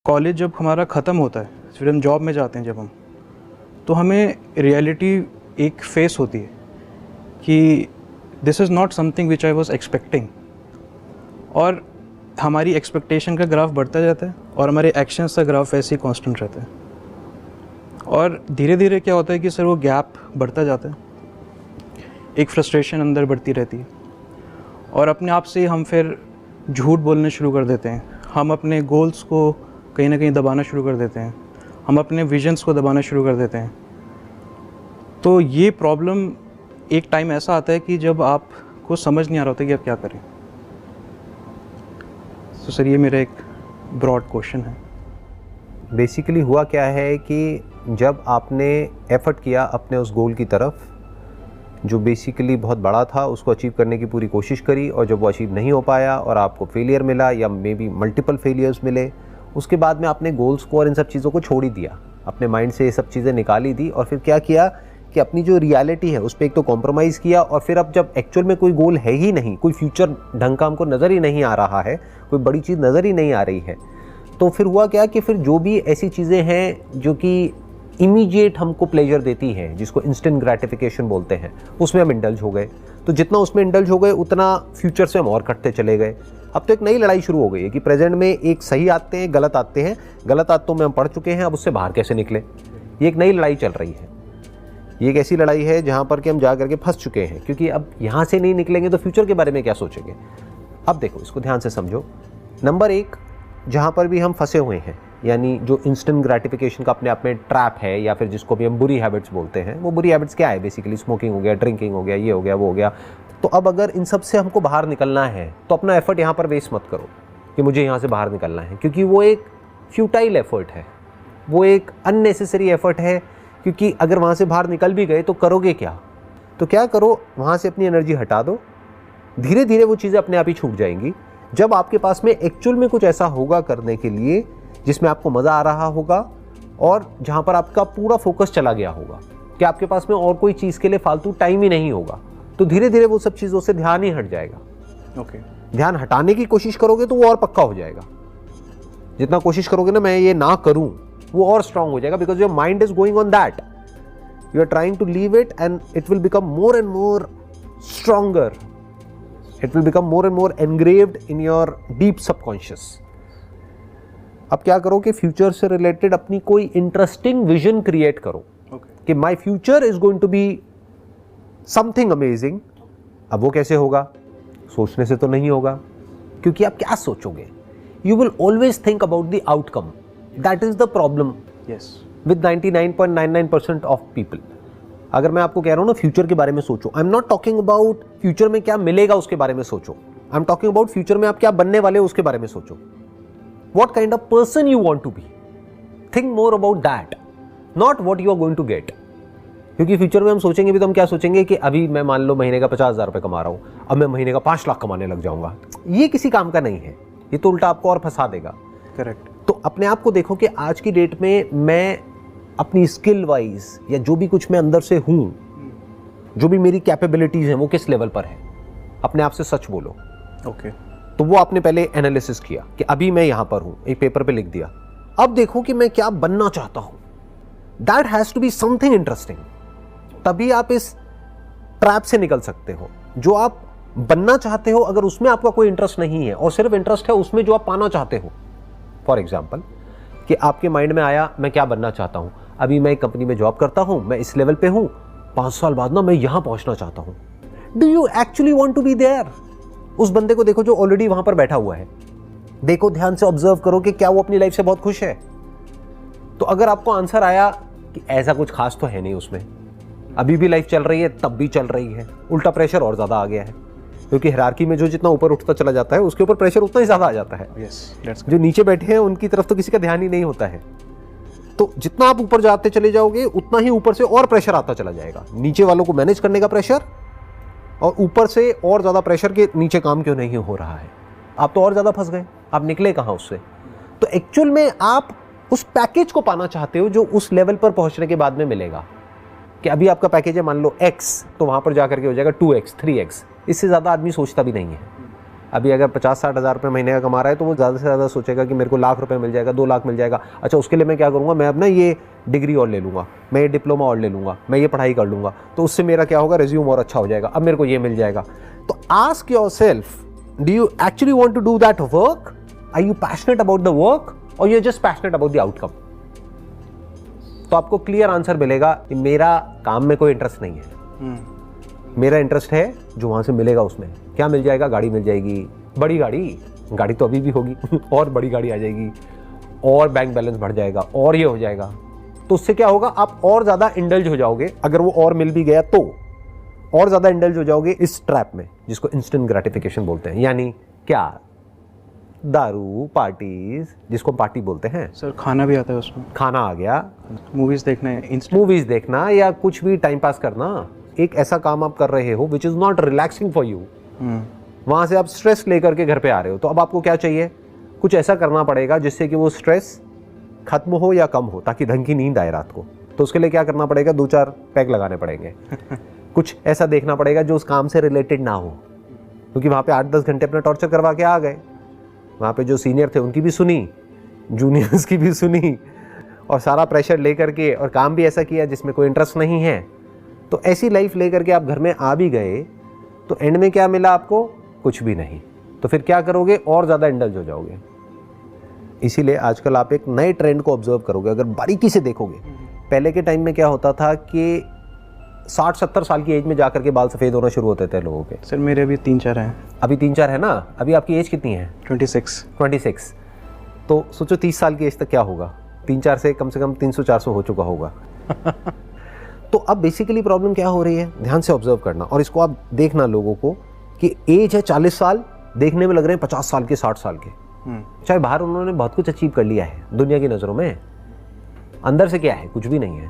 College जब हमारा ख़त्म होता है, फिर हम जॉब में जाते हैं जब हम, तो हमें रियलिटी एक फेस होती है कि this is not something which I was expecting, और हमारी एक्सपेक्टेशन का ग्राफ बढ़ता जाता है और हमारे एक्शंस का ग्राफ ऐसे ही कांस्टेंट रहता है। और धीरे धीरे क्या होता है कि सर वो गैप बढ़ता जाता है, एक फ्रस्ट्रेशन अंदर बढ़ती रहती है, और अपने आप से हम फिर झूठ बोलने शुरू कर देते हैं। हम अपने गोल्स को कहीं ना कहीं दबाना शुरू कर देते हैं, हम अपने विजन्स को दबाना शुरू कर देते हैं। तो ये प्रॉब्लम एक टाइम ऐसा आता है कि जब आपको समझ नहीं आ रहा होता कि आप क्या करें। तो सर ये मेरा एक ब्रॉड क्वेश्चन है। बेसिकली हुआ क्या है कि जब आपने एफर्ट किया अपने उस गोल की तरफ जो बेसिकली बहुत बड़ा था, उसको अचीव करने की पूरी कोशिश करी, और जब वो अचीव नहीं हो पाया और आपको फेलियर मिला या मे बी मल्टीपल फेलियर्स मिले, उसके बाद में आपने गोल्स को और इन सब चीज़ों को छोड़ ही दिया, अपने माइंड से ये सब चीज़ें निकाल ही दी, और फिर क्या किया कि अपनी जो रियलिटी है उस पर एक तो कॉम्प्रोमाइज़ किया, और फिर अब जब एक्चुअल में कोई गोल है ही नहीं, कोई फ्यूचर ढंग का हमको नज़र ही नहीं आ रहा है, कोई बड़ी चीज़ नज़र ही नहीं आ रही है, तो फिर हुआ क्या कि फिर जो भी ऐसी चीज़ें हैं जो कि इमीडिएट हमको प्लेजर देती हैं, जिसको इंस्टेंट ग्रेटिफिकेशन बोलते हैं, उसमें हम इंडल्ज हो गए। तो जितना उसमें इंडल्ज हो गए उतना फ्यूचर से हम और कटते चले गए। अब तो एक नई लड़ाई शुरू हो गई है कि प्रेजेंट में एक सही आते हैं, गलत आते हैं, गलत आदतों में हम पड़ चुके हैं, अब उससे बाहर कैसे निकले, ये एक नई लड़ाई चल रही है। ये एक ऐसी लड़ाई है जहाँ पर कि हम जा करके फंस चुके हैं, क्योंकि अब यहाँ से नहीं निकलेंगे तो फ्यूचर के बारे में क्या सोचेंगे। अब देखो, इसको ध्यान से समझो। नंबर एक, जहाँ पर भी हम फंसे हुए हैं, यानी जो इंस्टेंट ग्रेटिफिकेशन का अपने आप में ट्रैप है, या फिर जिसको भी हम बुरी हैबिट्स बोलते हैं, वो बुरी हैबिट्स क्या है? बेसिकली स्मोकिंग हो गया, ड्रिंकिंग हो गया, ये हो गया, वो हो गया। तो अब अगर इन सब से हमको बाहर निकलना है तो अपना एफर्ट यहाँ पर वेस्ट मत करो कि मुझे यहाँ से बाहर निकलना है, क्योंकि वो एक फ्यूटाइल एफर्ट है, वो एक अननेसेसरी एफर्ट है। क्योंकि अगर वहाँ से बाहर निकल भी गए तो करोगे क्या? तो क्या करो, वहाँ से अपनी एनर्जी हटा दो, धीरे धीरे वो चीज़ें अपने आप ही छूट जाएंगी। जब आपके पास में एक्चुअल में कुछ ऐसा होगा करने के लिए जिसमें आपको मज़ा आ रहा होगा, और जहाँ पर आपका पूरा फोकस चला गया होगा कि आपके पास में और कोई चीज़ के लिए फालतू टाइम ही नहीं होगा, तो धीरे धीरे वो सब चीज़ों से ध्यान ही हट जाएगा। ओके। ध्यान हटाने की कोशिश करोगे तो वो और पक्का हो जाएगा। जितना कोशिश करोगे ना मैं ये ना करूं, वो और स्ट्रांग हो जाएगा, because your mind is going on that, you are trying to leave it and it will become more and more stronger, it will become more and more engraved in your deep subconscious. अब क्या करो कि future से related अपनी कोई interesting vision create करो कि my future is going to be something amazing. अब वो कैसे होगा? सोचने से तो नहीं होगा, क्योंकि आप क्या सोचोगे? You will always think about the outcome. That is the problem with 99.99% of people. अगर मैं आपको कह रहा हूं ना फ्यूचर के बारे में सोचो, आई am not talking about future में क्या मिलेगा उसके बारे में सोचो, I am talking about future में आप क्या बनने वाले हो उसके बारे में सोचो। What kind of person you want to be? Think more about that, not what you are going to get. क्योंकि फ्यूचर में हम सोचेंगे भी तो हम क्या सोचेंगे कि अभी मैं मान लो महीने का 50,000 रुपये कमा रहा हूँ, अब मैं महीने का 5 लाख कमाने लग जाऊंगा। ये किसी काम का नहीं है, ये तो उल्टा आपको और फंसा देगा। करेक्ट। तो अपने आप को देखो कि आज की डेट में मैं अपनी स्किल वाइज या जो भी कुछ मैं अंदर से हूँ, जो भी मेरी कैपेबिलिटीज हैं, वो किस लेवल पर है। अपने आप से सच बोलो। ओके। तो वो आपने पहले एनालिसिस किया कि अभी मैं यहां पर हूं, एक पेपर पे लिख दिया। अब देखो कि मैं क्या बनना चाहता हूं। That has to be something interesting. तभी आप इस ट्रैप से निकल सकते हो। जो आप बनना चाहते हो, अगर उसमें आपका कोई इंटरेस्ट नहीं है और सिर्फ इंटरेस्ट है उसमें जो आप पाना चाहते हो, फॉर एग्जाम्पल कि आपके माइंड में आया मैं क्या बनना चाहता हूं, अभी मैं एक कंपनी में जॉब करता हूं, मैं इस लेवल पे हूं, 5 साल बाद ना मैं यहां पहुंचना चाहता हूं। Do you actually want to be there? उस बंदे को देखो जो ऑलरेडी वहां पर बैठा हुआ है, देखो ध्यान से ऑब्जर्व करो कि क्या वो अपनी लाइफ से बहुत खुश है। तो अगर आपको आंसर आया कि ऐसा कुछ खास तो है नहीं उसमें, अभी भी लाइफ चल रही है, तब भी चल रही है, उल्टा प्रेशर और ज्यादा आ गया है, क्योंकि हायरार्की में जो जितना ऊपर उठता चला जाता है उसके ऊपर प्रेशर उतना ही ज्यादा आ जाता है। जो नीचे बैठे हैं उनकी तरफ तो किसी का ध्यान ही नहीं होता है। तो जितना आप ऊपर जाते चले जाओगे उतना ही ऊपर से और प्रेशर आता चला जाएगा, नीचे वालों को मैनेज करने का प्रेशर, और ऊपर से और ज्यादा प्रेशर के नीचे काम क्यों नहीं हो रहा है। आप तो और ज्यादा फंस गए, आप निकले कहां उससे। तो एक्चुअल में आप उस पैकेज को पाना चाहते हो जो उस लेवल पर पहुंचने के बाद में मिलेगा। कि अभी आपका पैकेज है मान लो X, तो वहां पर जाकर के हो जाएगा 2X 3X, इससे ज्यादा आदमी सोचता भी नहीं है। अभी अगर 50-60 हज़ार रुपये महीने का कमा रहा है तो वो ज़्यादा से ज़्यादा सोचेगा कि मेरे को लाख रुपए मिल जाएगा, 2 लाख मिल जाएगा। अच्छा, उसके लिए मैं क्या करूँगा, मैं अपना ये डिग्री और ले लूँगा, मैं ये डिप्लोमा और ले लूँगा, मैं ये पढ़ाई कर लूँगा, तो उससे मेरा क्या होगा, रिज्यूम और अच्छा हो जाएगा, अब मेरे को ये मिल जाएगा। तो ask yourself, do you actually want to do that work? Are you passionate about the work और you are just passionate about the outcome? तो आपको क्लियर आंसर मिलेगा कि मेरा काम में कोई इंटरेस्ट नहीं है, मेरा इंटरेस्ट है जो वहां से मिलेगा उसमें। क्या मिल जाएगा? गाड़ी मिल जाएगी, बड़ी गाड़ी तो अभी भी होगी और बड़ी गाड़ी आ जाएगी, और बैंक बैलेंस बढ़ जाएगा, और ये हो जाएगा। तो उससे क्या होगा, आप और ज्यादा इंडल्ज हो जाओगे। अगर वो और मिल भी गया तो और ज्यादा इंडल्ज हो जाओगे इस ट्रैप में, जिसको इंस्टेंट ग्रेटिफिकेशन बोलते हैं। यानी क्या? दारू, पार्टीज, जिसको पार्टी बोलते हैं। सर खाना भी आता है उसमें, खाना आ गया, मूवीज देखना, मूवीज देखना या कुछ भी टाइम पास करना, एक ऐसा काम आप कर रहे हो which is not relaxing for you. वहां से आप स्ट्रेस लेकर के घर पे आ रहे हो, तो अब आपको क्या चाहिए? कुछ ऐसा करना पड़ेगा जिससे कि वो स्ट्रेस खत्म हो या कम हो, ताकि ढंग की नींद आए रात को। तो उसके लिए क्या करना पड़ेगा? 2-4 पैक लगाने पड़ेंगे कुछ ऐसा देखना पड़ेगा जो उस काम से रिलेटेड ना हो, क्योंकि वहां पे 8-10 घंटे अपना टॉर्चर करवा के आ गए। वहाँ पे जो सीनियर थे उनकी भी सुनी, जूनियर्स की भी सुनी, और सारा प्रेशर लेकर के, और काम भी ऐसा किया जिसमें कोई इंटरेस्ट नहीं है। तो ऐसी लाइफ लेकर के आप घर में आ भी गए, तो एंड में क्या मिला आपको? कुछ भी नहीं। तो फिर क्या करोगे? और ज़्यादा इंडल्ज हो जाओगे। इसीलिए आजकल आप एक नए ट्रेंड को ऑब्जर्व करोगे, अगर बारीकी से देखोगे। पहले के टाइम में क्या होता था कि 60-70 साल की एज में जाकर के बाल सफ़ेद होना शुरू होते थे लोगों के। सर मेरे अभी 3-4 हैं। अभी 3-4 है ना? अभी आपकी एज कितनी है? 26। तो सोचो 30 साल की एज तक क्या होगा? 3-4 से कम 300-400 हो चुका होगा तो अब बेसिकली प्रॉब्लम क्या हो रही है? ध्यान से ऑब्जर्व करना, और इसको आप देखना लोगों को कि एज है 40 साल, देखने में लग रहे हैं 50 साल के, 60 साल के। चाहे बाहर उन्होंने बहुत कुछ अचीव कर लिया है दुनिया की नज़रों में, अंदर से क्या है? कुछ भी नहीं है।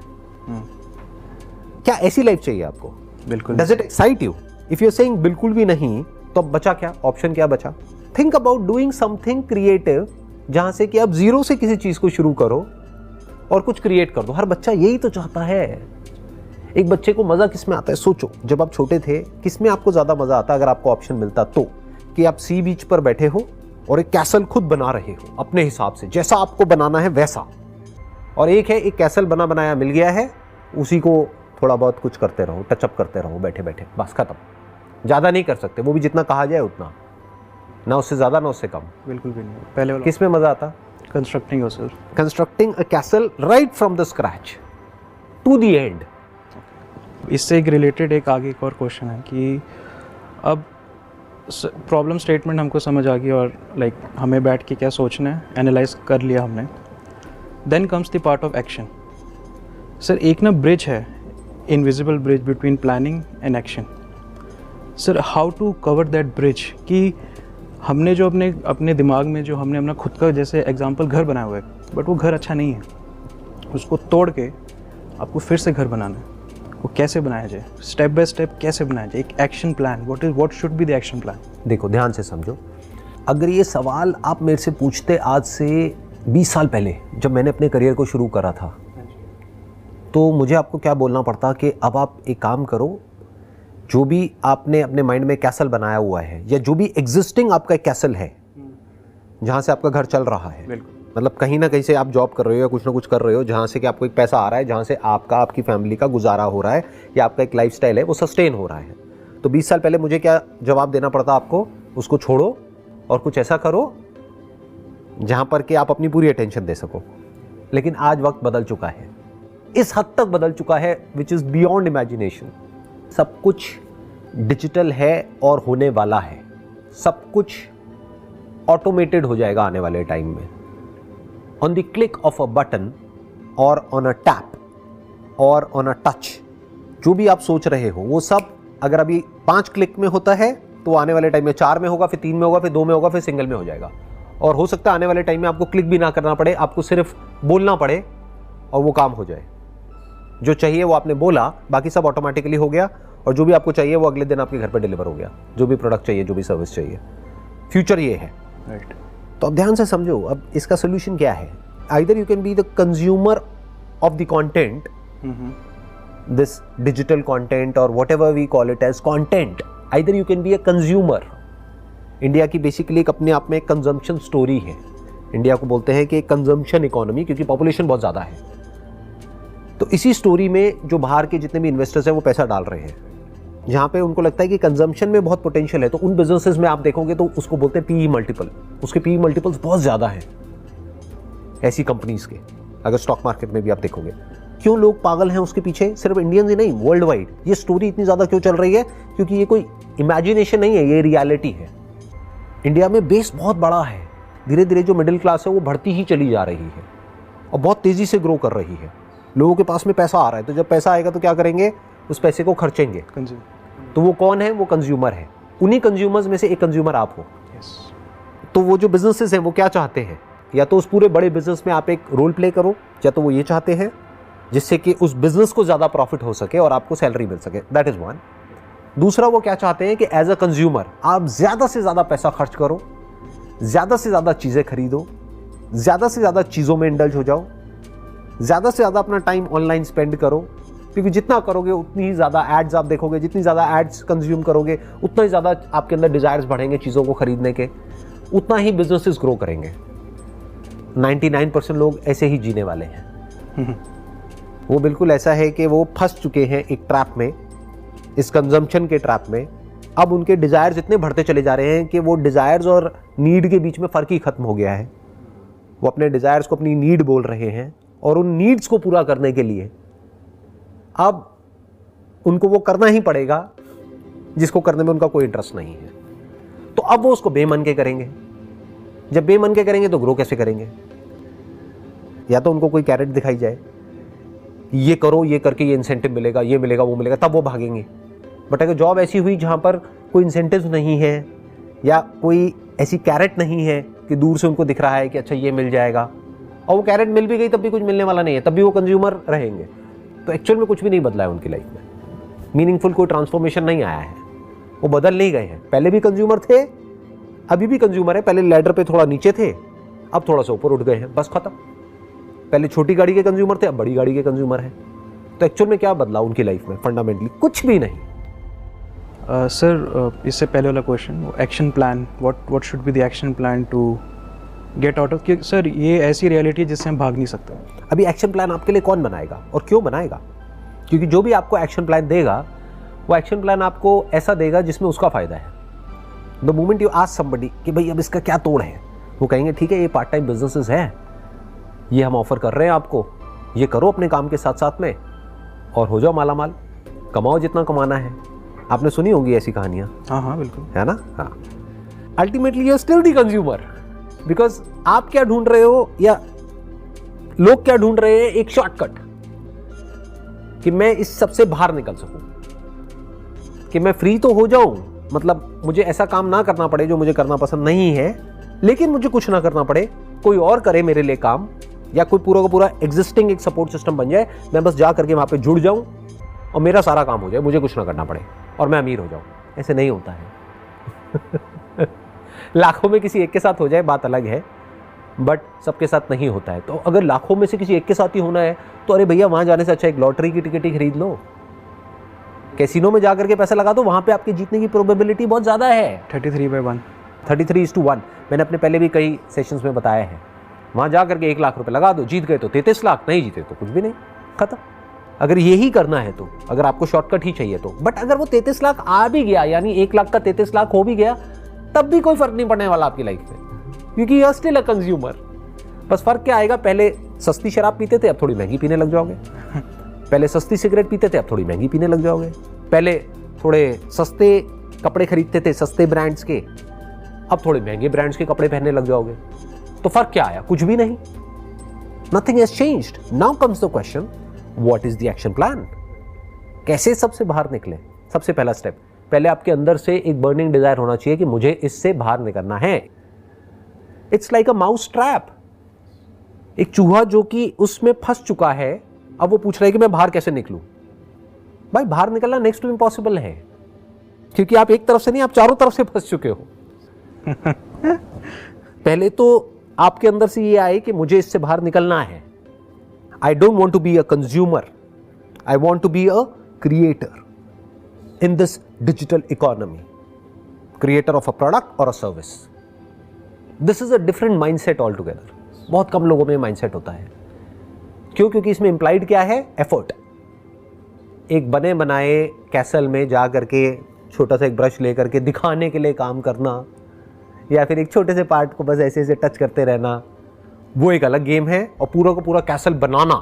क्या ऐसी लाइफ चाहिए आपको? बिल्कुल। Does it excite you? If you are saying बिल्कुल भी नहीं, तो अब बचा क्या? ऑप्शन क्या बचा? Think about doing something creative, जहां से कि आप जीरो से किसी चीज को शुरू करो और कुछ क्रिएट कर दो। हर बच्चा यही तो चाहता है। एक बच्चे को मजा किस में आता है? सोचो, जब आप छोटे थे किस में आपको ज्यादा मजा आता, अगर आपको ऑप्शन मिलता तो? कि आप सी बीच पर बैठे हो और एक कैसल खुद बना रहे हो अपने हिसाब से, जैसा आपको बनाना है वैसा। और एक है, एक कैसल बना बनाया मिल गया है, उसी को थोड़ा बहुत कुछ करते रहो, टचअप करते रहो बैठे बैठे, बस खत्म। ज़्यादा नहीं कर सकते, वो भी जितना कहा जाए उतना, ना उससे ज़्यादा ना उससे कम। बिल्कुल भी नहीं। पहले वाला किस में मज़ा आता? Constructing yourself, constructing a castle right from the scratch to the end. इससे एक रिलेटेड एक और क्वेश्चन है कि अब प्रॉब्लम स्टेटमेंट हमको समझ आ गई, और लाइक हमें बैठ के क्या सोचना है, एनालाइज कर लिया हमने। Then comes the part of action. Sir एक ना ब्रिज है, invisible bridge between planning and action. Sir how to cover that bridge, कि हमने जो अपने दिमाग में जो हमने अपना खुद का जैसे एग्जांपल घर बनाया हुआ है, बट वो घर अच्छा नहीं है, उसको तोड़ के आपको फिर से घर बनाना है। वो कैसे बनाया जाए? स्टेप बाय स्टेप कैसे बनाया जाए? एक action plan, what should be the action plan? देखो ध्यान से समझो, अगर ये सवाल आप मेरे से पूछते आज से 20 साल पहले, जब मैंने अपने करियर को शुरू करा था, तो मुझे आपको क्या बोलना पड़ता कि अब आप एक काम करो, जो भी आपने अपने माइंड में कैसल बनाया हुआ है, या जो भी एग्जिस्टिंग आपका एक कैसल है जहाँ से आपका घर चल रहा है, मतलब कहीं ना कहीं से आप जॉब कर रहे हो या कुछ ना कुछ कर रहे हो, जहाँ से कि आपको एक पैसा आ रहा है, जहाँ से आपकी फैमिली का गुजारा हो रहा है, या आपका एक लाइफस्टाइल है वो सस्टेन हो रहा है। तो 20 साल पहले मुझे क्या जवाब देना पड़ता आपको? उसको छोड़ो और कुछ ऐसा करो जहाँ पर कि आप अपनी पूरी अटेंशन दे सको। लेकिन आज वक्त बदल चुका है, इस हद तक बदल चुका है विच इज़ बियॉन्ड इमेजिनेशन। सब कुछ डिजिटल है और होने वाला है, सब कुछ ऑटोमेटेड हो जाएगा आने वाले टाइम में। On the click of a button और ऑन अ टैप और ऑन अ टच, जो भी आप सोच रहे हो वो सब अगर अभी 5 क्लिक में होता है तो आने वाले टाइम में 4 में होगा, फिर 3 में होगा, फिर 2 में होगा, फिर सिंगल में हो जाएगा। और हो सकता है आने वाले टाइम में आपको क्लिक भी ना करना पड़े, आपको सिर्फ बोलना पड़े और वो काम हो जाए। जो चाहिए वो आपने बोला, बाकी सब ऑटोमेटिकली हो गया, और जो भी आपको चाहिए वो अगले दिन आपके घर पर डिलीवर हो गया। जो भी प्रोडक्ट चाहिए, जो भी सर्विस चाहिए, फ्यूचर ये है। राइट। तो अब ध्यान से समझो, अब इसका सोल्यूशन क्या है? Either you can be the consumer of the content, this digital content और whatever we call it as content. Either you can be a consumer India की बेसिकली एक अपने आप में कंजम्पशन स्टोरी है। इंडिया को बोलते हैं कि कंजम्पशन इकोनॉमी, क्योंकि पॉपुलेशन बहुत ज़्यादा है। तो इसी स्टोरी में जो बाहर के जितने भी इन्वेस्टर्स हैं वो पैसा डाल रहे हैं, जहाँ पे उनको लगता है कि कंजम्पशन में बहुत पोटेंशियल है। तो उन बिजनेसेस में आप देखोगे तो उसको बोलते हैं पीई मल्टीपल, उसके पीई मल्टीपल्स बहुत ज़्यादा हैं ऐसी कंपनीज के। अगर स्टॉक मार्केट में भी आप देखोगे, क्यों लोग पागल हैं उसके पीछे, सिर्फ इंडियंस ही नहीं, वर्ल्ड वाइड ये स्टोरी इतनी ज़्यादा क्यों चल रही है? क्योंकि ये कोई इमेजिनेशन नहीं है, ये रियलिटी है। इंडिया में बेस बहुत बड़ा है, धीरे धीरे जो मिडिल क्लास है वो बढ़ती ही चली जा रही है और बहुत तेज़ी से ग्रो कर रही है। लोगों के पास में पैसा आ रहा है, तो जब पैसा आएगा तो क्या करेंगे? उस पैसे को खर्चेंगे। तो वो कौन है? वो कंज्यूमर है। उन्हीं कंज्यूमर्स में से एक कंज्यूमर आप हो। तो वो जो बिजनेसेस हैं वो क्या चाहते हैं? या तो उस पूरे बड़े बिजनेस में आप एक रोल प्ले करो, या तो वो ये चाहते हैं जिससे कि उस बिजनेस को ज़्यादा प्रॉफिट हो सके और आपको सैलरी मिल सके। That is one. दूसरा, वो क्या चाहते हैं कि एज अ कंज्यूमर आप ज़्यादा से ज़्यादा पैसा खर्च करो, ज़्यादा से ज़्यादा चीज़ें खरीदो, ज़्यादा से ज़्यादा चीज़ों में इंडल्ज हो जाओ, ज़्यादा से ज़्यादा अपना टाइम ऑनलाइन स्पेंड करो, क्योंकि जितना करोगे उतनी ही ज़्यादा एड्स आप देखोगे, जितनी ज़्यादा एड्स कंज्यूम करोगे उतना ही ज़्यादा आपके अंदर डिज़ायर्स बढ़ेंगे चीज़ों को खरीदने के, उतना ही बिजनेसेस ग्रो करेंगे। 99% लोग ऐसे ही जीने वाले हैं। वो बिल्कुल ऐसा है कि वो फंस चुके हैं एक ट्रैप में, इस कंजम्पशन के ट्रैप में। अब उनके डिज़ायर्स इतने बढ़ते चले जा रहे हैं कि वो डिज़ायर्स और नीड के बीच में फ़र्क ही खत्म हो गया है। वो अपने डिज़ायर्स को अपनी नीड बोल रहे हैं और उन नीड्स को पूरा करने के लिए अब उनको वो करना ही पड़ेगा जिसको करने में उनका कोई इंटरेस्ट नहीं है। तो अब वो उसको बेमन के करेंगे। जब बेमन के करेंगे तो ग्रो कैसे करेंगे? या तो उनको कोई कैरेट दिखाई जाए, ये करो, ये करके ये इंसेंटिव मिलेगा, ये मिलेगा, वो मिलेगा, तब वो भागेंगे। बट अगर जॉब ऐसी हुई जहाँ पर कोई इंसेंटिव नहीं है या कोई ऐसी कैरेट नहीं है कि दूर से उनको दिख रहा है कि अच्छा ये मिल जाएगा, और वो कैरेट मिल भी गई तब भी कुछ मिलने वाला नहीं है, तब भी वो कंज्यूमर रहेंगे, तो एक्चुअल में कुछ भी नहीं बदला है उनकी लाइफ में। मीनिंगफुल कोई ट्रांसफॉर्मेशन नहीं आया है, वो बदल नहीं गए हैं। पहले भी कंज्यूमर थे, अभी भी कंज्यूमर है। पहले लैडर पे थोड़ा नीचे थे, अब थोड़ा सा ऊपर उठ गए हैं, बस खत्म। पहले छोटी गाड़ी के कंज्यूमर थे, अब बड़ी गाड़ी के कंज्यूमर हैं। तो एक्चुअल में क्या बदला उनकी लाइफ में? फंडामेंटली कुछ भी नहीं। सर, इससे पहले वाला question, action plan, what should be the action plan to get out of, कि सर ये ऐसी रियलिटी है जिससे हम भाग नहीं सकते। अभी एक्शन प्लान आपके लिए कौन बनाएगा और क्यों बनाएगा? क्योंकि जो भी आपको एक्शन प्लान देगा वो एक्शन प्लान आपको ऐसा देगा जिसमें उसका फ़ायदा है। The moment you ask somebody कि भाई अब इसका क्या तोड़ है, वो कहेंगे ठीक है ये पार्ट टाइम बिजनेसेस है, ये हम ऑफर कर रहे हैं आपको, ये करो अपने काम के साथ साथ में और हो जाओ माला माल, कमाओ जितना कमाना है। आपने सुनी होंगी ऐसी कहानियाँ। हाँ बिल्कुल, है ना। हाँ, ultimately you are still the consumer, because आप क्या ढूंढ रहे हो या लोग क्या ढूंढ रहे हैं? एक शॉर्टकट कि मैं इस सबसे बाहर निकल सकूं, कि मैं फ्री तो हो जाऊं, मतलब मुझे ऐसा काम ना करना पड़े जो मुझे करना पसंद नहीं है, लेकिन मुझे कुछ ना करना पड़े, कोई और करे मेरे लिए काम, या कोई पूरा का पूरा एग्जिस्टिंग एक सपोर्ट सिस्टम बन जाए, मैं बस जा करके वहां पे जुड़ जाऊं और मेरा सारा काम हो जाए, मुझे कुछ ना करना पड़े और मैं अमीर हो जाऊं। ऐसे नहीं होता है। लाखों में किसी एक के साथ हो जाए बात अलग है, बट सबके साथ नहीं होता है। तो अगर लाखों में से किसी एक के साथ ही होना है तो अरे भैया वहां जाने से अच्छा एक लॉटरी की टिकट ही खरीद लो, कैसीनो में जाकर के पैसा लगा दो, वहां पे आपके जीतने की प्रोबेबिलिटी बहुत ज्यादा है। 33/1, 33:1। मैंने अपने पहले भी कई सेशंस में बताया है। वहां जाकर के 1 लाख रुपए लगा दो, जीत गए तो 33 लाख, नहीं जीते तो कुछ भी नहीं, खत्म। अगर यही करना है तो, अगर आपको शॉर्टकट ही चाहिए तो। बट अगर वो 33 लाख आ भी गया, यानी 1 लाख का 33 लाख हो भी गया, तब भी कोई फर्क नहीं पड़ने वाला आपकी लाइफ में, क्योंकि you are still a consumer. बस फर्क क्या आएगा? पहले सस्ती शराब पीते थे, अब थोड़ी महंगी पीने लग जाओगे। पहले सस्ती सिगरेट पीते थे, अब थोड़ी महंगी पीने लग जाओगे। पहले थोड़े सस्ते कपड़े खरीदते थे सस्ते ब्रांड्स के, अब थोड़े महंगे ब्रांड्स के कपड़े पहनने लग जाओगे। तो फर्क क्या आया? कुछ भी नहीं। Nothing has changed. Now comes the question, what is the action plan? कैसे सबसे बाहर निकले? सबसे पहला स्टेप, पहले आपके अंदर से एक बर्निंग डिजायर होना चाहिए कि मुझे इससे बाहर निकलना है। It's like a mouse trap. एक चूहा जो कि उसमें फंस चुका है, अब वो पूछ रहा है कि मैं बाहर कैसे निकलूं। भाई बाहर निकलना नेक्स्ट टू इम्पॉसिबल है, क्योंकि आप एक तरफ से नहीं, आप चारों तरफ से फंस चुके हो। पहले तो आपके अंदर से ये आए कि मुझे इससे बाहर निकलना है। I don't want to be a consumer, I want to be a creator in this digital economy. creator of a product or a service. This is a different mindset altogether. बहुत कम लोगों में माइंडसेट होता है. क्यों? क्योंकि इसमें implied क्या है? एफर्ट. एक बने बनाए कैसल में जा करके छोटा सा एक ब्रश ले करके दिखाने के लिए काम करना, या फिर एक छोटे से पार्ट को बस ऐसे ऐसे टच करते रहना, वो एक अलग गेम है. और पूरा का पूरा कैसल बनाना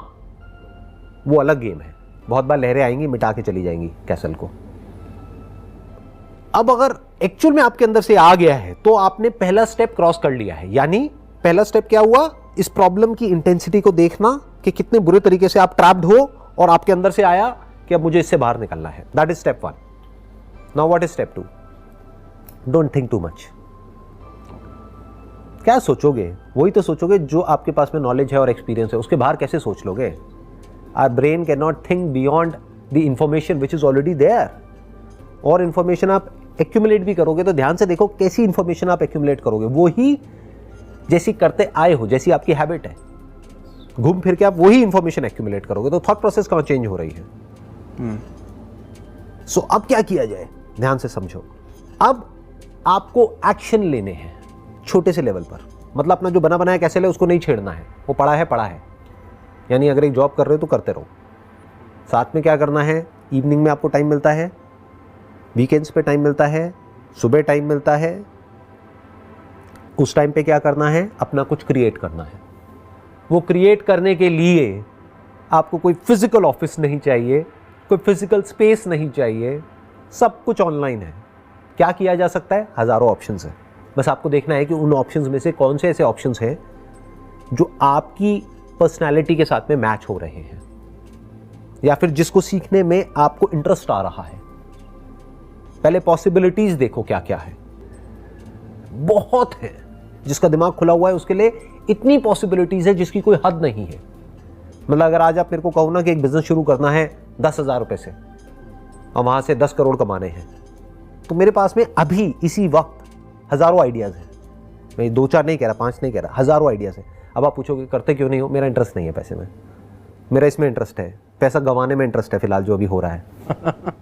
वो अलग गेम है. बहुत बार लहरें आएंगी, मिटा के चली जाएंगी कैसल को. अब अगर एक्चुअल में आपके अंदर से आ गया है तो आपने पहला स्टेप क्रॉस कर लिया है. यानी पहला स्टेप क्या हुआ? इस प्रॉब्लम की इंटेंसिटी को देखना कि कितने बुरे तरीके से आप ट्रैप्ड हो, और आपके अंदर से आया कि अब मुझे इससे बाहर निकलना है. That is step 1. Now what is step 2? Don't think too much. क्या सोचोगे? वही तो सोचोगे जो आपके पास में नॉलेज है और एक्सपीरियंस है. उसके बाहर कैसे सोच लोगे? Our brain can not think beyond the information which is already there. और इंफॉर्मेशन आप एक्यूमुलेट भी करोगे तो ध्यान से देखो कैसी इंफॉर्मेशन आप एक्यूमुलेट करोगे. वो ही जैसी करते आए हो, जैसी आपकी हैबिट है, घूम फिर के आप वही इंफॉर्मेशन एक्यूमुलेट करोगे. तो थॉट प्रोसेस कहाँ चेंज हो रही है. सो अब क्या किया जाए? ध्यान से समझो. अब आपको एक्शन लेने हैं छोटे से लेवल पर. मतलब अपना जो बना बनाया कैसे ले उसको नहीं छेड़ना है. वो पड़ा है. यानी अगर एक जॉब कर रहे हो तो करते रहो. साथ में क्या करना है? इवनिंग में आपको टाइम मिलता है, वीकेंड्स पे टाइम मिलता है, सुबह टाइम मिलता है. उस टाइम पे क्या करना है? अपना कुछ क्रिएट करना है. वो क्रिएट करने के लिए आपको कोई फिजिकल ऑफिस नहीं चाहिए, कोई फिजिकल स्पेस नहीं चाहिए. सब कुछ ऑनलाइन है. क्या किया जा सकता है? हजारों ऑप्शंस है. बस आपको देखना है कि उन ऑप्शंस में से कौन से ऐसे ऑप्शंस हैं जो आपकी पर्सनालिटी के साथ में मैच हो रहे हैं, या फिर जिसको सीखने में आपको इंटरेस्ट आ रहा है. पहले पॉसिबिलिटीज देखो क्या क्या है. बहुत है. जिसका दिमाग खुला हुआ है उसके लिए इतनी पॉसिबिलिटीज है जिसकी कोई हद नहीं है. मतलब अगर आज आप मेरे को कहो ना कि एक बिजनेस शुरू करना है 10,000 रुपए से और वहां से 10 करोड़ कमाने हैं, तो मेरे पास में अभी इसी वक्त हजारों आइडियाज हैं. मैं 2-4 नहीं कह रहा, 5 नहीं कह रहा, हजारों आइडियाज हैं. अब आप पूछोगे करते क्यों नहीं हो? मेरा इंटरेस्ट नहीं है पैसे में. मेरा इसमें इंटरेस्ट है, पैसा गंवाने में इंटरेस्ट है फिलहाल जो अभी हो रहा है.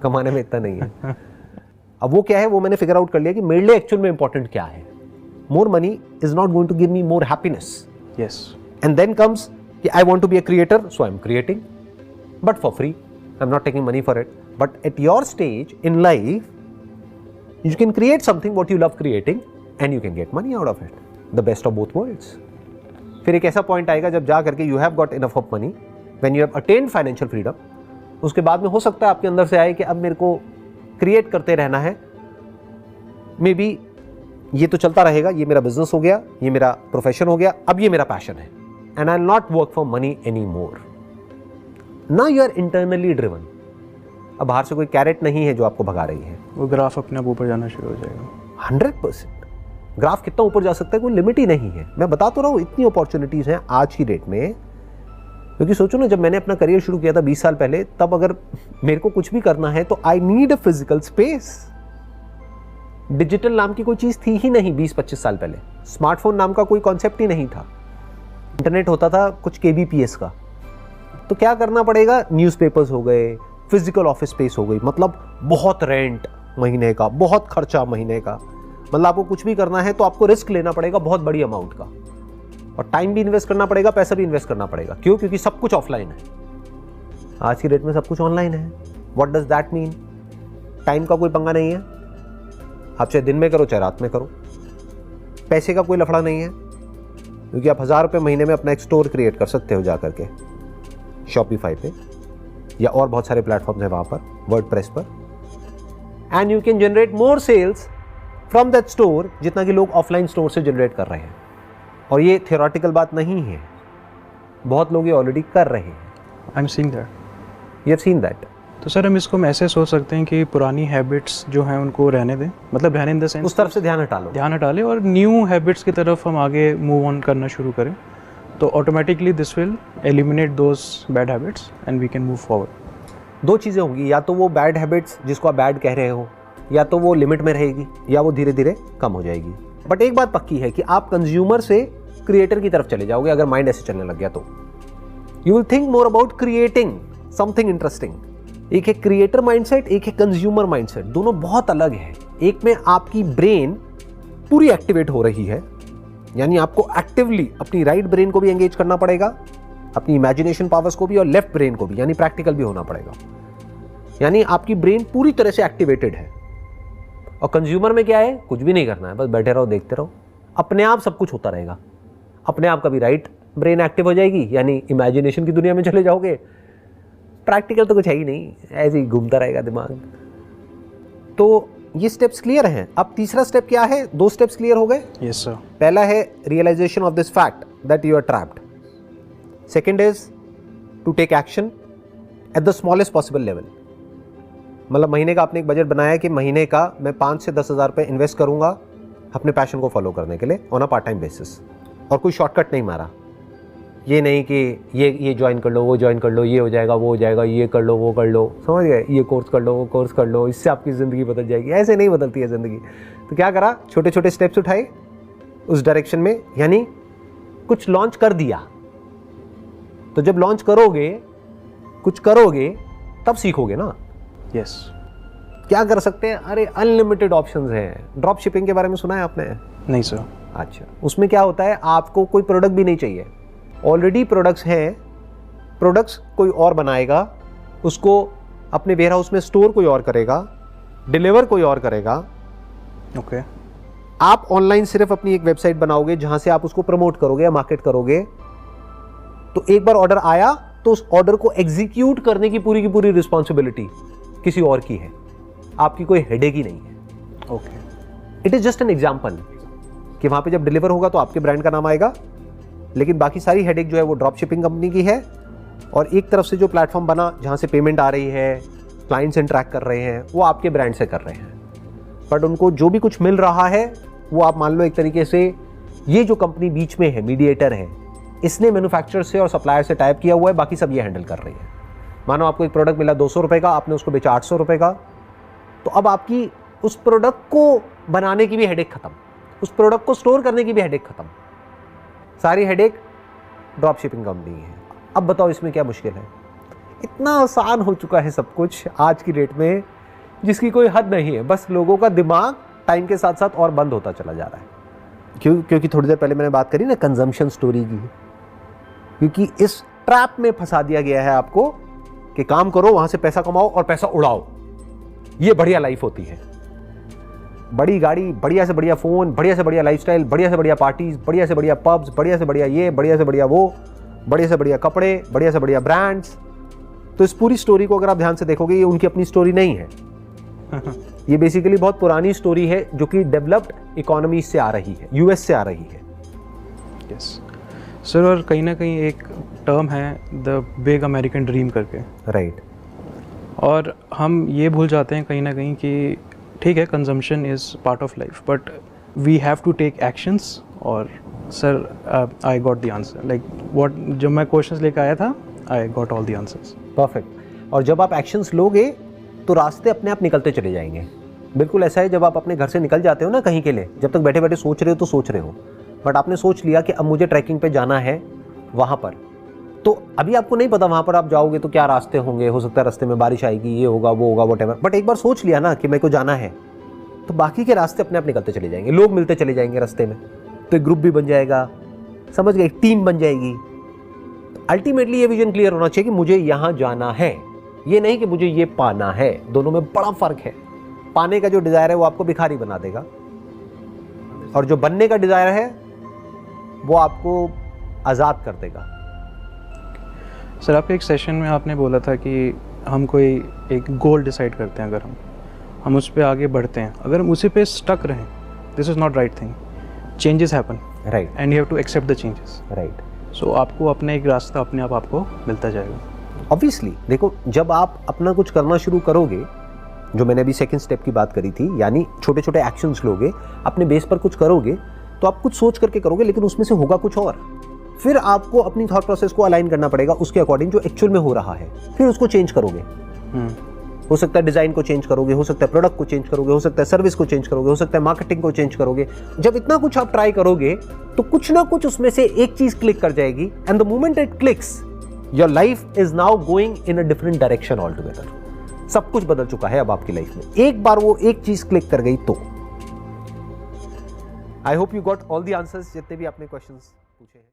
कमाने में इतना नहीं है. अब वो क्या है, वो मैंने फिगर आउट कर लिया कि मेरे लिए एक्चुअल में इंपॉर्टेंट क्या है. More money is not going to give me more happiness. Yes. And then comes कि I want to be a creator, so I am creating, but for free. I am not taking money for it. But at your stage in life you can create something what you love creating and you can get money out of it. The best of both worlds. फिर एक ऐसा point आएगा जब जा करके you have got enough of money, when you have attained financial freedom, उसके बाद में हो सकता है आपके अंदर से आए कि अब मेरे को क्रिएट करते रहना है. मे बी ये तो चलता रहेगा, ये मेरा बिजनेस हो गया, ये मेरा प्रोफेशन हो गया, अब ये मेरा पैशन है. And I will not work for money any more. Now you are internally driven. अब बाहर से कोई कैरेट नहीं है जो आपको भगा रही है. वो ग्राफ अपने आप ऊपर जाना शुरू हो जाएगा. 100%. ग्राफ कितना ऊपर जा सकता है कोई लिमिट ही नहीं है. मैं बता तो रहा हूँ इतनी अपॉर्चुनिटीज हैं आज की डेट में. क्योंकि सोचो ना, जब मैंने अपना करियर शुरू किया था 20 साल पहले, तब अगर मेरे को कुछ भी करना है तो I need a physical space. Digital नाम की कोई चीज थी ही नहीं 20-25 साल पहले. स्मार्टफोन नाम का कोई कॉन्सेप्ट ही नहीं था. इंटरनेट होता था कुछ KBPS का. तो क्या करना पड़ेगा? न्यूज़पेपर्स हो गए, फिजिकल ऑफिस स्पेस हो गई. मतलब बहुत रेंट महीने का, बहुत खर्चा महीने का. मतलब आपको कुछ भी करना है तो आपको रिस्क लेना पड़ेगा बहुत बड़ी अमाउंट का, और टाइम भी इन्वेस्ट करना पड़ेगा, पैसा भी इन्वेस्ट करना पड़ेगा. क्यों? क्योंकि सब कुछ ऑफलाइन है. आज की डेट में सब कुछ ऑनलाइन है. What does that mean? Time का कोई पंगा नहीं है. आप चाहे दिन में करो चाहे रात में करो. पैसे का कोई लफड़ा नहीं है, क्योंकि आप 1000 रुपये महीने में अपना एक स्टोर क्रिएट कर सकते हो जा करके शॉपिफाई पे, या और बहुत सारे प्लेटफॉर्म्स हैं वहाँ पर, वर्डप्रेस पर. And you can generate more sales from that store जितना कि लोग ऑफलाइन स्टोर से जनरेट कर रहे हैं. और ये थियोरेटिकल बात नहीं है, बहुत लोग ये ऑलरेडी कर रहे हैं. I am seeing that. You have seen that. तो सर हम इसको ऐसे सोच सकते हैं कि पुरानी हैबिट्स जो हैं उनको रहने दें, मतलब रहने इन द सेंस उस तरफ से ध्यान हटा लो, ध्यान हटा लें, और न्यू हैबिट्स की तरफ हम आगे मूव ऑन करना शुरू करें. तो automatically this will eliminate those bad habits and we can move forward. 2 चीज़ें होंगी, या तो वो बैड हैबिट्स जिसको आप बैड कह रहे हो, या तो वो लिमिट में रहेगी, या वो धीरे धीरे कम हो जाएगी. बट एक बात पक्की है कि आप कंज्यूमर से क्रिएटर की तरफ चले जाओगे अगर माइंड ऐसे चलने लग गया तो. You will think more about creating something interesting. एक है क्रिएटर माइंडसेट, एक है कंज्यूमर माइंडसेट. दोनों बहुत अलग है. एक में आपकी ब्रेन पूरी एक्टिवेट हो रही है, यानी आपको एक्टिवली अपनी राइट ब्रेन को भी एंगेज करना पड़ेगा, अपनी इमेजिनेशन पावर्स को भी, और लेफ्ट ब्रेन को भी, यानी प्रैक्टिकल भी होना पड़ेगा। यानी आपकी ब्रेन पूरी तरह से एक्टिवेटेड है। और कंज्यूमर में क्या है, कुछ भी नहीं करना है, बस बैठे रहो, देखते रहो, अपने आप सब कुछ होता रहेगा। अपने आप कभी राइट ब्रेन एक्टिव हो जाएगी, यानी इमेजिनेशन की दुनिया में चले जाओगे, प्रैक्टिकल तो कुछ है ही नहीं, ऐसे ही घूमता रहेगा दिमाग। तो ये स्टेप्स क्लियर हैं। अब तीसरा स्टेप क्या है, 2 स्टेप्स क्लियर हो गए। Yes sir. पहला है realisation of this fact that you are trapped. Second is to take action at the smallest possible level. मतलब महीने का आपने एक बजट बनाया कि महीने का मैं 5 से 10 हज़ार रुपये इन्वेस्ट करूंगा अपने पैशन को फॉलो करने के लिए on a part time basis, और कोई शॉर्टकट नहीं मारा। ये नहीं कि ये ज्वाइन कर लो, वो ज्वाइन कर लो, ये हो जाएगा, वो हो जाएगा, ये कर लो, वो कर लो, समझ गए, ये कोर्स कर लो, वो कोर्स कर लो, इससे आपकी ज़िंदगी बदल जाएगी। ऐसे नहीं बदलती है ज़िंदगी। तो क्या करा, छोटे छोटे स्टेप्स उठाए उस डायरेक्शन में, यानी कुछ लॉन्च कर दिया। तो जब लॉन्च करोगे, कुछ करोगे, तब सीखोगे ना। यस। क्या कर सकते हैं, अरे अनलिमिटेड ऑप्शंस हैं। ड्रॉप शिपिंग के बारे में सुना है आपने? नहीं सर। अच्छा, उसमें क्या होता है, आपको कोई प्रोडक्ट भी नहीं चाहिए, ऑलरेडी प्रोडक्ट्स हैं, प्रोडक्ट्स कोई और बनाएगा, उसको अपने वेयर हाउस में स्टोर कोई और करेगा, डिलीवर कोई और करेगा। ओके। आप ऑनलाइन सिर्फ अपनी एक वेबसाइट बनाओगे जहां से आप उसको प्रमोट करोगे या मार्केट करोगे। तो एक बार ऑर्डर आया तो उस ऑर्डर को एग्जीक्यूट करने की पूरी रिस्पॉन्सिबिलिटी किसी और की है, आपकी कोई हेडेक ही नहीं है। Okay. It is just an example कि वहां पे जब डिलीवर होगा तो आपके ब्रांड का नाम आएगा, लेकिन बाकी सारी हेडेक जो है वो ड्रॉप शिपिंग कंपनी की है। और एक तरफ से जो प्लेटफॉर्म बना जहां से पेमेंट आ रही है, क्लाइंट्स इंटरैक्ट कर रहे हैं, वो आपके ब्रांड से कर रहे हैं। बट उनको जो भी कुछ मिल रहा है वो आप मान लो एक तरीके से ये जो कंपनी बीच में है, मीडिएटर है, इसने मैन्युफैक्चरर से और सप्लायर से टाइप किया हुआ है, बाकी सब ये हैंडल कर रही है। मानो आपको एक प्रोडक्ट मिला 200 रुपये का, आपने उसको बेचा 800 रुपये का, तो अब आपकी उस प्रोडक्ट को बनाने की भी हेडेक खत्म, उस प्रोडक्ट को स्टोर करने की भी हेडेक खत्म, सारी हेडेक ड्रॉप शिपिंग कंपनी है। अब बताओ इसमें क्या मुश्किल है? इतना आसान हो चुका है सब कुछ आज की डेट में, जिसकी कोई हद नहीं है। बस लोगों का दिमाग टाइम के साथ साथ और बंद होता चला जा रहा है। क्योंकि थोड़ी देर पहले मैंने बात करी ना कंजम्पशन स्टोरी की, क्योंकि इस ट्रैप में फंसा दिया गया है आपको कि काम करो, वहां से पैसा कमाओ और पैसा उड़ाओ, ये बढ़िया लाइफ होती है। बड़ी गाड़ी, बढ़िया से बढ़िया फोन, बढ़िया से बढ़िया लाइफस्टाइल, बढ़िया से बढ़िया पार्टीज, बढ़िया से बढ़िया पब्स, बढ़िया से बढ़िया ये, बढ़िया से बढ़िया वो, बढ़िया से बढ़िया कपड़े, बढ़िया से बढ़िया ब्रांड्स। तो इस पूरी स्टोरी को अगर आप ध्यान से देखोगे, ये उनकी अपनी स्टोरी नहीं है। ये बेसिकली बहुत पुरानी स्टोरी है जो कि डेवलप्ड इकोनॉमी से आ रही है, यूएस से आ रही है। Yes sir. और कहीं ना कहीं एक टर्म है द बिग अमेरिकन ड्रीम करके, राइट। और हम ये भूल जाते हैं कहीं ना कहीं कि ठीक है, consumption is part of life, but we have to take actions. और sir I got the answer, like what, जब मैं क्वेश्चंस लेकर आया था, I got all the answers. Perfect. और जब आप एक्शंस लोगे तो रास्ते अपने आप निकलते चले जाएंगे। बिल्कुल ऐसा है, जब आप अपने घर से निकल जाते हो ना कहीं के लिए, जब तक बैठे बैठे सोच रहे हो तो सोच रहे हो, बट आपने सोच लिया कि अब मुझे ट्रैकिंग पे जाना है वहाँ पर, तो अभी आपको नहीं पता वहाँ पर आप जाओगे तो क्या रास्ते होंगे, हो सकता है रास्ते में बारिश आएगी, ये होगा, वो होगा, व्हाटएवर। बट एक बार सोच लिया ना कि मेरे को जाना है, तो बाकी के रास्ते अपने आप निकलते चले जाएंगे, लोग मिलते चले जाएंगे रास्ते में, तो एक ग्रुप भी बन जाएगा, समझ गए, एक टीम बन जाएगी। अल्टीमेटली ये विजन क्लियर होना चाहिए कि मुझे यहाँ जाना है, ये नहीं कि मुझे ये पाना है। दोनों में बड़ा फर्क है। पाने का जो डिजायर है वो आपको भिखारी बना देगा, और जो बनने का डिजायर है वो आपको आज़ाद कर देगा। सर, आपके एक सेशन में आपने बोला था कि हम कोई एक गोल डिसाइड करते हैं, अगर हम उस पर आगे बढ़ते हैं, अगर हम उसी पे स्टक रहें, this is not right thing. Changes happen, right, and you have to accept the changes, right. So आपको अपना एक रास्ता अपने आप आपको मिलता जाएगा। ऑब्वियसली देखो, जब आप अपना कुछ करना शुरू करोगे, जो मैंने अभी सेकंड स्टेप की बात करी थी, यानी छोटे छोटे एक्शंस लोगे, अपने बेस पर कुछ करोगे, तो आप कुछ सोच करके करोगे, लेकिन उसमें से होगा कुछ और। फिर आपको अपनी थॉट प्रोसेस को अलाइन करना पड़ेगा उसके अकॉर्डिंग जो एक्चुअल में हो रहा है, फिर उसको चेंज करोगे। हो सकता है डिजाइन को चेंज करोगे, हो सकता है प्रोडक्ट को चेंज करोगे, हो सकता है सर्विस को चेंज करोगे, हो सकता है मार्केटिंग को चेंज करोगे। जब इतना कुछ आप ट्राई करोगे तो कुछ ना कुछ उसमें से एक चीज क्लिक कर जाएगी, and the moment it clicks, your life is now going in a different direction all together. सब कुछ बदल चुका है अब आपकी लाइफ में। एक बार वो एक चीज क्लिक कर गई तो। I hope you got all the answers जितने भी आपने क्वेश्चंस पूछे हैं।